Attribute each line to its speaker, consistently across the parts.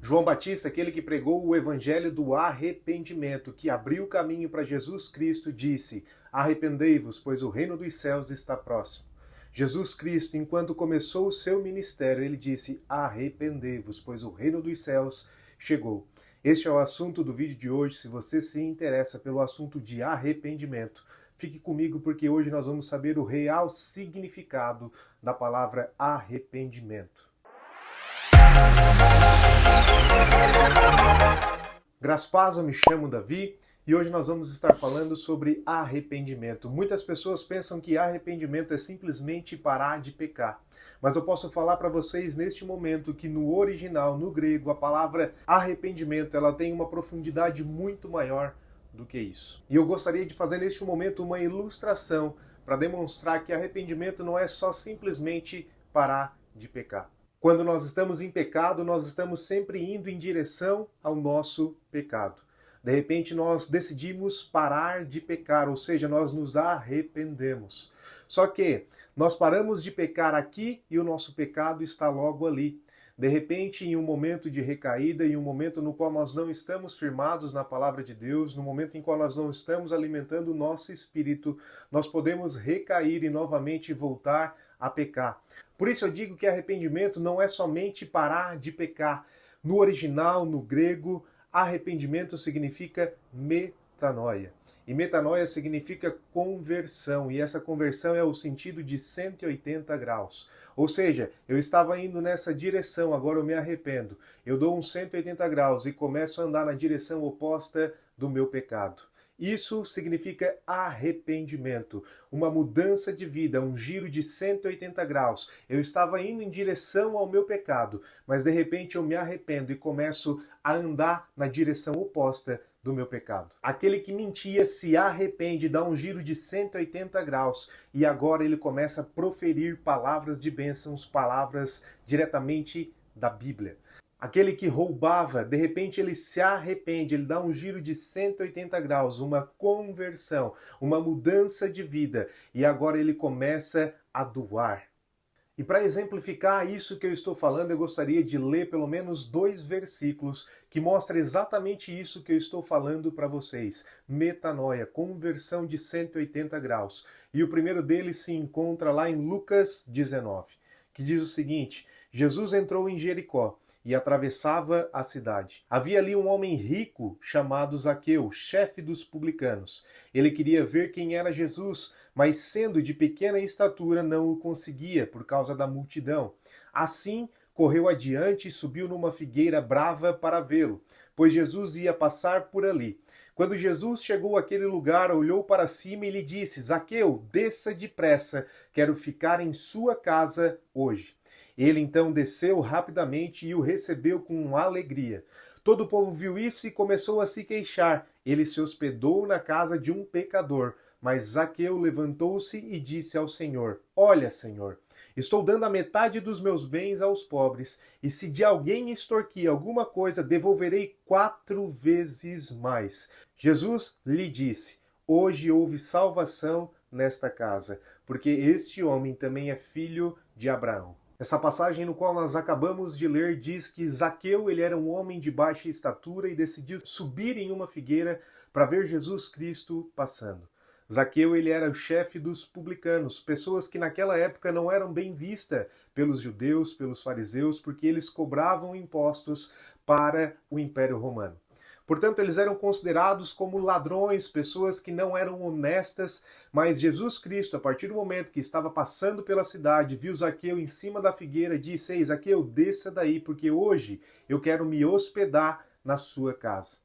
Speaker 1: João Batista, aquele que pregou o evangelho do arrependimento, que abriu o caminho para Jesus Cristo, disse: arrependei-vos, pois o reino dos céus está próximo. Jesus Cristo, enquanto começou o seu ministério, ele disse: arrependei-vos, pois o reino dos céus chegou. Este é o assunto do vídeo de hoje. Se você se interessa pelo assunto de arrependimento, fique comigo, porque hoje nós vamos saber o real significado da palavra arrependimento. Graças a Deus, eu me chamo Davi e hoje nós vamos estar falando sobre arrependimento. Muitas pessoas pensam que arrependimento é simplesmente parar de pecar. Mas eu posso falar para vocês neste momento que no original, no grego, a palavra arrependimento, ela tem uma profundidade muito maior do que isso. E eu gostaria de fazer neste momento uma ilustração para demonstrar que arrependimento não é só simplesmente parar de pecar. Quando nós estamos em pecado, nós estamos sempre indo em direção ao nosso pecado. De repente nós decidimos parar de pecar, ou seja, nós nos arrependemos. Só que nós paramos de pecar aqui e o nosso pecado está logo ali. De repente, em um momento de recaída, em um momento no qual nós não estamos firmados na palavra de Deus, no momento em qual nós não estamos alimentando o nosso espírito, nós podemos recair e novamente voltar a pecar. Por isso eu digo que arrependimento não é somente parar de pecar. No original, no grego, arrependimento significa metanoia. E metanoia significa conversão, e essa conversão é o sentido de 180 graus. Ou seja, eu estava indo nessa direção, agora eu me arrependo. Eu dou uns 180 graus e começo a andar na direção oposta do meu pecado. Isso significa arrependimento, uma mudança de vida, um giro de 180 graus. Eu estava indo em direção ao meu pecado, mas de repente eu me arrependo e começo a andar na direção oposta do meu pecado. Aquele que mentia se arrepende, dá um giro de 180 graus e agora ele começa a proferir palavras de bênçãos, palavras diretamente da Bíblia. Aquele que roubava, de repente ele se arrepende, ele dá um giro de 180 graus, uma conversão, uma mudança de vida e agora ele começa a doar. E para exemplificar isso que eu estou falando, eu gostaria de ler pelo menos 2 versículos que mostram exatamente isso que eu estou falando para vocês. Metanoia, conversão de 180 graus. E o primeiro deles se encontra lá em Lucas 19, que diz o seguinte: Jesus entrou em Jericó e atravessava a cidade. Havia ali um homem rico chamado Zaqueu, chefe dos publicanos. Ele queria ver quem era Jesus, mas sendo de pequena estatura não o conseguia por causa da multidão. Assim, correu adiante e subiu numa figueira brava para vê-lo, pois Jesus ia passar por ali. Quando Jesus chegou àquele lugar, olhou para cima e lhe disse: Zaqueu, desça depressa, quero ficar em sua casa hoje. Ele então desceu rapidamente e o recebeu com alegria. Todo o povo viu isso e começou a se queixar. Ele se hospedou na casa de um pecador. Mas Zaqueu levantou-se e disse ao Senhor: Olha, Senhor, estou dando a metade dos meus bens aos pobres, e se de alguém extorquir alguma coisa, devolverei 4 vezes mais. Jesus lhe disse: Hoje houve salvação nesta casa, porque este homem também é filho de Abraão. Essa passagem no qual nós acabamos de ler diz que Zaqueu ele era um homem de baixa estatura e decidiu subir em uma figueira para ver Jesus Cristo passando. Zaqueu ele era o chefe dos publicanos, pessoas que naquela época não eram bem vistas pelos judeus, pelos fariseus, porque eles cobravam impostos para o Império Romano. Portanto, eles eram considerados como ladrões, pessoas que não eram honestas, mas Jesus Cristo, a partir do momento que estava passando pela cidade, viu Zaqueu em cima da figueira e disse: Ei, Zaqueu, desça daí, porque hoje eu quero me hospedar na sua casa.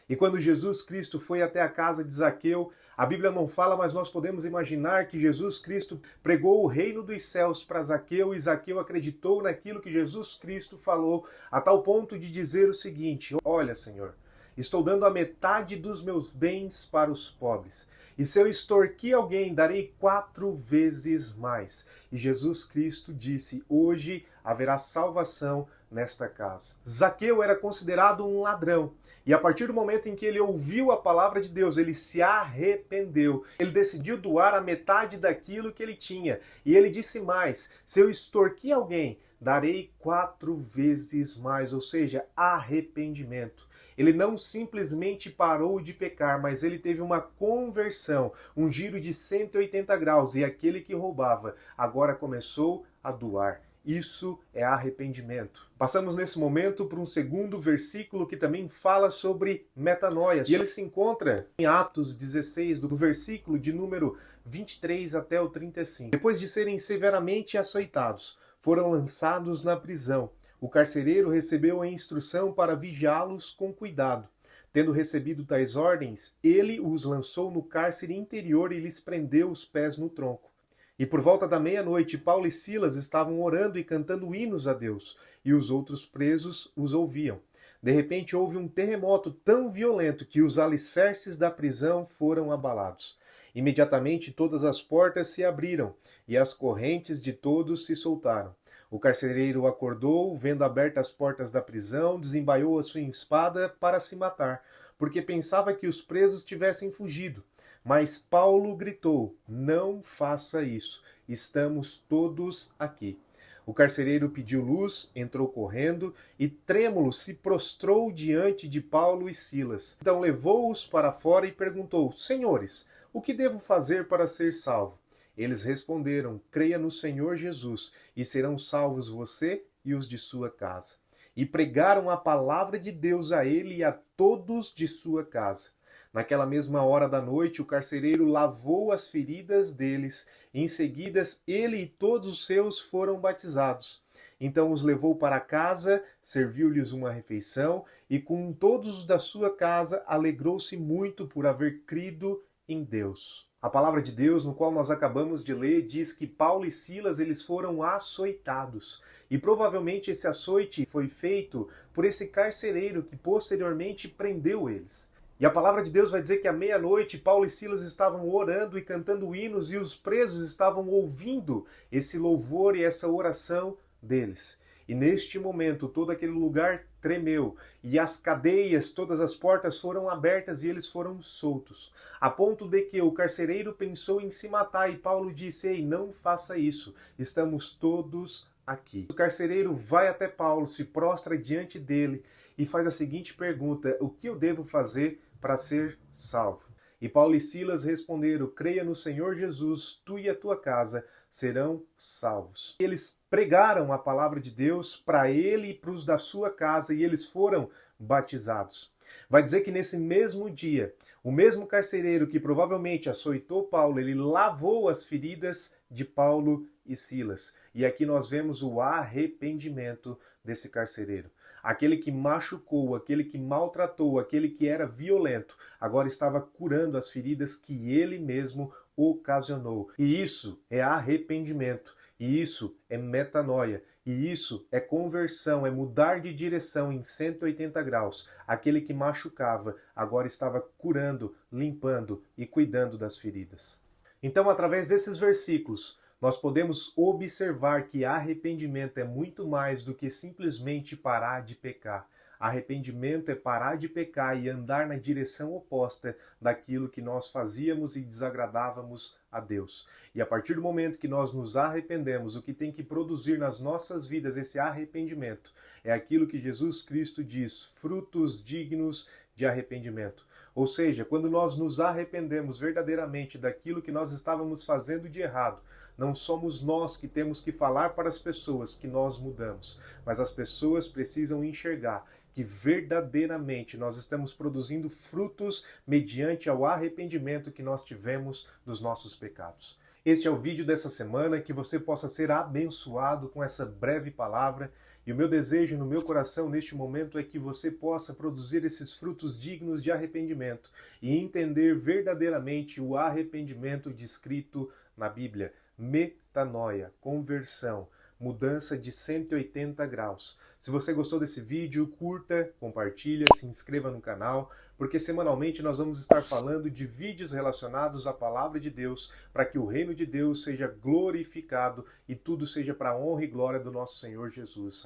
Speaker 1: E quando Jesus Cristo foi até a casa de Zaqueu, a Bíblia não fala, mas nós podemos imaginar que Jesus Cristo pregou o reino dos céus para Zaqueu e Zaqueu acreditou naquilo que Jesus Cristo falou, a tal ponto de dizer o seguinte: Olha, Senhor, estou dando a metade dos meus bens para os pobres. E se eu extorquir alguém, darei 4 vezes mais. E Jesus Cristo disse: hoje haverá salvação nesta casa. Zaqueu era considerado um ladrão. E a partir do momento em que ele ouviu a palavra de Deus, ele se arrependeu. Ele decidiu doar a metade daquilo que ele tinha. E ele disse mais: se eu extorquir alguém, darei 4 vezes mais, ou seja, arrependimento. Ele não simplesmente parou de pecar, mas ele teve uma conversão, um giro de 180 graus, e aquele que roubava agora começou a doar. Isso é arrependimento. Passamos nesse momento para um segundo versículo que também fala sobre metanoia. E ele se encontra em Atos 16, do versículo de número 23 até o 35. Depois de serem severamente açoitados, foram lançados na prisão. O carcereiro recebeu a instrução para vigiá-los com cuidado. Tendo recebido tais ordens, ele os lançou no cárcere interior e lhes prendeu os pés no tronco. E por volta da meia-noite, Paulo e Silas estavam orando e cantando hinos a Deus, e os outros presos os ouviam. De repente houve um terremoto tão violento que os alicerces da prisão foram abalados. Imediatamente todas as portas se abriram, e as correntes de todos se soltaram. O carcereiro acordou, vendo abertas as portas da prisão, desembaiou a sua espada para se matar, porque pensava que os presos tivessem fugido. Mas Paulo gritou: não faça isso, estamos todos aqui. O carcereiro pediu luz, entrou correndo e, trêmulo, se prostrou diante de Paulo e Silas. Então levou-os para fora e perguntou: senhores, o que devo fazer para ser salvo? Eles responderam: creia no Senhor Jesus, e serão salvos você e os de sua casa. E pregaram a palavra de Deus a ele e a todos de sua casa. Naquela mesma hora da noite, o carcereiro lavou as feridas deles. Em seguida, ele e todos os seus foram batizados. Então os levou para casa, serviu-lhes uma refeição, e com todos os da sua casa alegrou-se muito por haver crido em Deus. A palavra de Deus, no qual nós acabamos de ler, diz que Paulo e Silas eles foram açoitados. E provavelmente esse açoite foi feito por esse carcereiro que posteriormente prendeu eles. E a palavra de Deus vai dizer que à meia-noite Paulo e Silas estavam orando e cantando hinos e os presos estavam ouvindo esse louvor e essa oração deles. E neste momento todo aquele lugar tremeu e as cadeias, todas as portas foram abertas e eles foram soltos. A ponto de que o carcereiro pensou em se matar e Paulo disse: ei, não faça isso, estamos todos aqui. O carcereiro vai até Paulo, se prostra diante dele e faz a seguinte pergunta: o que eu devo fazer para ser salvo? E Paulo e Silas responderam: creia no Senhor Jesus, tu e a tua casa serão salvos. Eles pregaram a palavra de Deus para ele e para os da sua casa e eles foram batizados. Vai dizer que nesse mesmo dia, o mesmo carcereiro que provavelmente açoitou Paulo, ele lavou as feridas de Paulo e Silas. E aqui nós vemos o arrependimento desse carcereiro. Aquele que machucou, aquele que maltratou, aquele que era violento, agora estava curando as feridas que ele mesmo ocasionou. E isso é arrependimento, e isso é metanoia, e isso é conversão, é mudar de direção em 180 graus. Aquele que machucava agora estava curando, limpando e cuidando das feridas. Então, através desses versículos, nós podemos observar que arrependimento é muito mais do que simplesmente parar de pecar. Arrependimento é parar de pecar e andar na direção oposta daquilo que nós fazíamos e desagradávamos a Deus. E a partir do momento que nós nos arrependemos, o que tem que produzir nas nossas vidas esse arrependimento é aquilo que Jesus Cristo diz: frutos dignos de arrependimento. Ou seja, quando nós nos arrependemos verdadeiramente daquilo que nós estávamos fazendo de errado, não somos nós que temos que falar para as pessoas que nós mudamos, mas as pessoas precisam enxergar que verdadeiramente nós estamos produzindo frutos mediante ao arrependimento que nós tivemos dos nossos pecados. Este é o vídeo dessa semana, que você possa ser abençoado com essa breve palavra. E o meu desejo no meu coração neste momento é que você possa produzir esses frutos dignos de arrependimento e entender verdadeiramente o arrependimento descrito na Bíblia. Metanoia, conversão, mudança de 180 graus. Se você gostou desse vídeo, curta, compartilha, se inscreva no canal, porque semanalmente nós vamos estar falando de vídeos relacionados à palavra de Deus, para que o reino de Deus seja glorificado e tudo seja para a honra e glória do nosso Senhor Jesus.